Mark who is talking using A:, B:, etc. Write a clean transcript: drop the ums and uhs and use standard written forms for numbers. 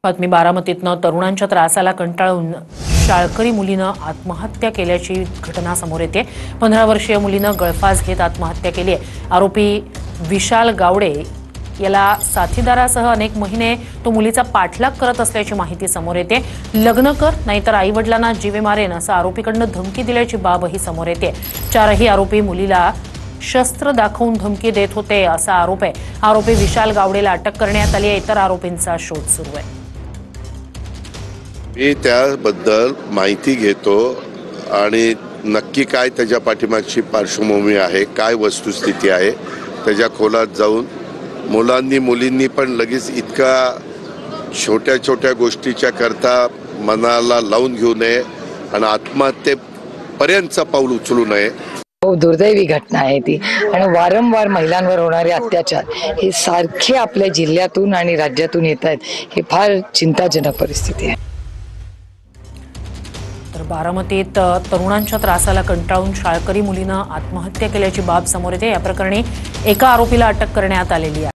A: बातमी बारामतीतनं तरुणांच्या त्रासाला कंटाळून शाळकरी मुलीनं आत्महत्या केल्याची घटना समोर येते। 15 वर्षीय मुलीनं गळफास घेत आत्महत्या केली आहे। आरोपी विशाल गावडे याला साथीदारासह अनेक महिने तो मुलीचा पाठलाग करत असल्याची माहिती समोर येते। लग्न कर नाहीतर आईवडिलांना जीवे मारेन असं आरोपीकडनं धमकी दिल्याची बाबही समोर येते। चारही आरोपी मुलीला शस्त्र दाखवून धमकी देत होते असा आरोप आहे। आरोपी विशाल गावडेला अटक करण्यात आली आहे। इतर आरोपींचा शोध सुरू आहे।
B: मी त्याबद्दल माहिती घेतो आणि नक्की काय त्याच्या पाठीमागची पार्श्वभूमी आहे, काय वस्तुस्थिती आहे, त्याच्या खोलात जाऊन मुलांनी मुलींनी पण लगेच इतका छोट्या छोट्या गोष्टीच्या करता मनाला लावून घेऊ नये आणि आत्महत्येपर्यंतचं पाऊल उचलू नये।
C: दुर्दैवी घटना आहे ती आणि वारंवार महिलांवर होणारे अत्याचार हे सारखे आपल्या जिल्ह्यातून आणि राज्यातून येत आहेत। हे फार चिंताजनक परिस्थिती आहे।
A: तर बारामतीत तरुणांच्या त्रासाला कंटाळून शाळकरी मुलीनं आत्महत्या केल्याची बाब समोर येते। या प्रकरणी एका आरोपीला अटक करण्यात आलेली आहे।